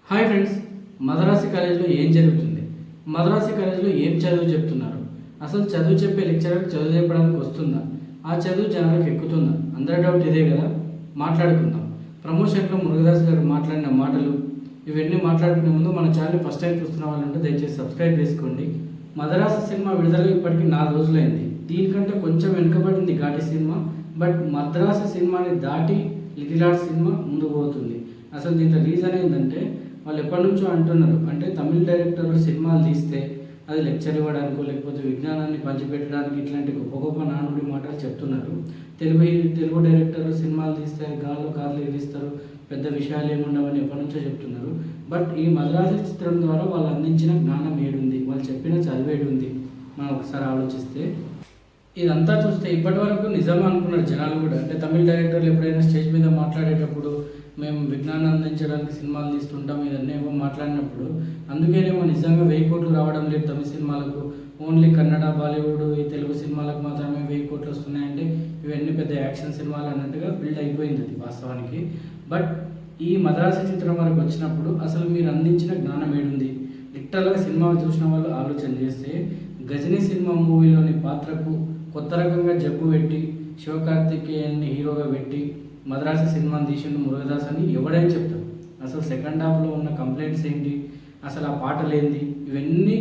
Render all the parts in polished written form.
Hi friends, Madharaasi కాలేజీలో ఏం జరుగుతుంది? మదరాసి కాలేజీలో ఏం చదువు చెప్తున్నారు? అసలు చదువు చెప్పే లెక్చరర్ చదువు చెప్పడానికి వస్తుందా? ఆ చదువు జనాలకు ఎక్కుతుందా? అందరి డౌట్ ఇదే కదా. మాట్లాడుకుందాం. ప్రమోషన్లో మురుగదాస్ గారు మాట్లాడిన మాటలు ఇవన్నీ మాట్లాడుకునే ముందు మన ఛానల్ ఫస్ట్ టైం చూస్తున్న వాళ్ళంటే దయచేసి సబ్స్క్రైబ్ చేసుకోండి. మదరాసి సినిమా విడుదల ఇప్పటికీ 4 రోజులైంది. దీనికంటే కొంచెం వెనుకబడింది ఘాటి సినిమా. బట్ మద్రాసు సినిమాని దాటి లిటిల్ ఆర్ట్స్ సినిమా ముందుకు పోతుంది. అసలు దీంట్లో రీజన్ ఏంటంటే వాళ్ళు ఎప్పటి నుంచో అంటున్నారు, అంటే తమిళ డైరెక్టర్లు సినిమాలు తీస్తే అది లెక్చర్ ఇవ్వడానికో లేకపోతే విజ్ఞానాన్ని పంచిపెట్టడానికి ఇట్లాంటి గొప్ప గొప్ప నానుడి మాటలు చెప్తున్నారు. తెలుగు డైరెక్టర్లు సినిమాలు తీస్తే గాల్లో కార్లు ఎగిరిస్తారు, పెద్ద విషయాలు ఏముండవని ఎప్పటి నుంచో చెప్తున్నారు. బట్ ఈ మద్రాసు చిత్రం ద్వారా వాళ్ళు అందించిన జ్ఞానం ఏడుంది, వాళ్ళు చెప్పిన చదివేడుంది మనం ఒకసారి ఆలోచిస్తే. ఇదంతా చూస్తే ఇప్పటి వరకు నిజం అనుకున్నారు జనాలు కూడా. అంటే తమిళ డైరెక్టర్లు ఎప్పుడైనా స్టేజ్ మీద మాట్లాడేటప్పుడు మేము విజ్ఞానం అందించడానికి సినిమాలు తీస్తుంటాం ఇదన్నీ ఏమో మాట్లాడినప్పుడు అందుకేనేమో నిజంగా 1000 కోట్లు రావడం లేదు తమిళ సినిమాలకు, ఓన్లీ కన్నడ బాలీవుడ్ ఈ తెలుగు సినిమాలకు మాత్రమే 1000 కోట్లు వస్తున్నాయంటే ఇవన్నీ పెద్ద యాక్షన్ సినిమాలు అన్నట్టుగా బిల్డ్ అయిపోయింది అది వాస్తవానికి. బట్ ఈ మద్రాసు చిత్రం వరకు వచ్చినప్పుడు అసలు మీరు అందించిన జ్ఞానం ఏడుంది? లిటరల్గా సినిమా చూసిన వాళ్ళు ఆలోచన చేస్తే గజనీ సినిమా మూవీలోని పాత్రకు కొత్త రకంగా జబ్బు పెట్టి శివకార్తికేయన్ని హీరోగా పెట్టి మద్రాసు సినిమాని తీసిండు మురుగదాస్ అని ఎవడైనా చెప్తారు. అసలు సెకండ్ హాఫ్లో ఉన్న కంప్లైంట్స్ ఏంటి, అసలు ఆ పాటలు ఏంటి, ఇవన్నీ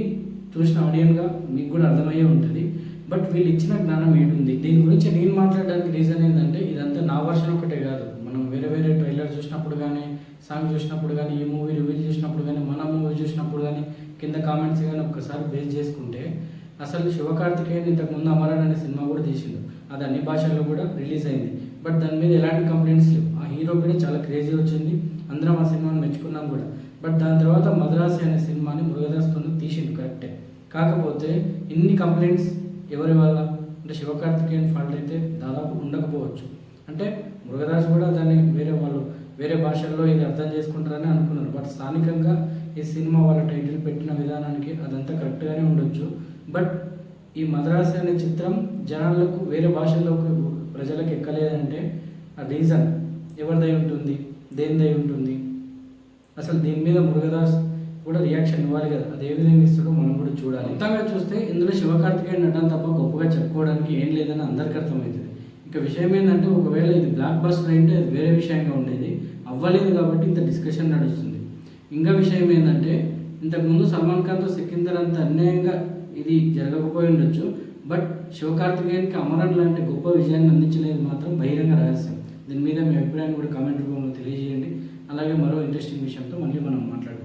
చూసిన ఆడియన్గా మీకు కూడా అర్థమయ్యే ఉంటుంది. బట్ వీళ్ళు ఇచ్చిన జ్ఞానం ఏంటుంది? దీని గురించి నేను మాట్లాడడానికి రీజన్ ఏంటంటే ఇదంతా నా వర్షన్ ఒకటే కాదు. మనం వేరే వేరే ట్రైలర్ చూసినప్పుడు కానీ, సాంగ్ చూసినప్పుడు కానీ, ఈ మూవీ రివ్యూ చూసినప్పుడు కానీ, మన మూవీ చూసినప్పుడు కానీ, కింద కామెంట్స్ కానీ ఒక్కసారి బేస్ చేసుకుంటే అసలు శివకార్తికేయన్ ఇంతకుముందు అమరన్ అనే సినిమా కూడా తీసిండు, అది అన్ని భాషల్లో కూడా రిలీజ్ అయింది. బట్ దాని మీద ఎలాంటి కంప్లైంట్స్ లేవు. ఆ హీరో కూడా చాలా క్రేజీ వచ్చింది, అందరం ఆ సినిమాని మెచ్చుకున్నాం కూడా. బట్ దాని తర్వాత మద్రాసి అనే సినిమాని మురుగదాస్తో తీసిండు కరెక్టే. కాకపోతే ఇన్ని కంప్లైంట్స్ ఎవరి వల్ల అంటే శివకార్తికేయన్ ఫాల్ట్ అయితే దాదాపు ఉండకపోవచ్చు. అంటే మురుగదాస్ కూడా దాన్ని వేరే భాషల్లో ఇది అర్థం చేసుకుంటారని అనుకున్నారు. బట్ స్థానికంగా ఈ సినిమా వాళ్ళ టైటిల్ పెట్టిన విధానానికి అదంతా కరెక్ట్గానే ఉండొచ్చు. బట్ ఈ మద్రాసు అనే చిత్రం జనాలకు వేరే భాషల్లోకి ప్రజలకు ఎక్కలేదంటే ఆ రీజన్ ఎవరిదై ఉంటుంది, దేనిదై ఉంటుంది? అసలు దీని మీద మురుగదాస్ కూడా రియాక్షన్ ఇవ్వాలి కదా. అది ఏ విధంగా ఇస్తాడో మనం కూడా చూడాలి. మొత్తంగా చూస్తే ఇందులో శివకార్తికేయన్ నటన తప్ప గొప్పగా చెప్పుకోవడానికి ఏం లేదని అందరికీ అర్థమవుతుంది. ఇక విషయం ఏంటంటే ఒకవేళ ఇది బ్లాక్ బస్టర్ అయితే అది వేరే విషయంగా ఉండేది, అవ్వలేదు కాబట్టి ఇంత డిస్కషన్ నడుస్తుంది. ఇంకా విషయం ఏంటంటే ఇంతకుముందు సల్మాన్ ఖాన్తో సికిందర్ అంత అన్యాయంగా ఇది జరగకపోయి ఉండొచ్చు. బట్ శివకార్తికేయన్కి అమరన్ లాంటి గొప్ప విజయాన్ని అందించలేదు మాత్రం బహిరంగ రహస్యం. దీని మీద మీ అభిప్రాయాన్ని కూడా కామెంట్ రూపంలో తెలియజేయండి. అలాగే మరో ఇంట్రెస్టింగ్ విషయంతో మళ్ళీ మనం మాట్లాడుకుందాం.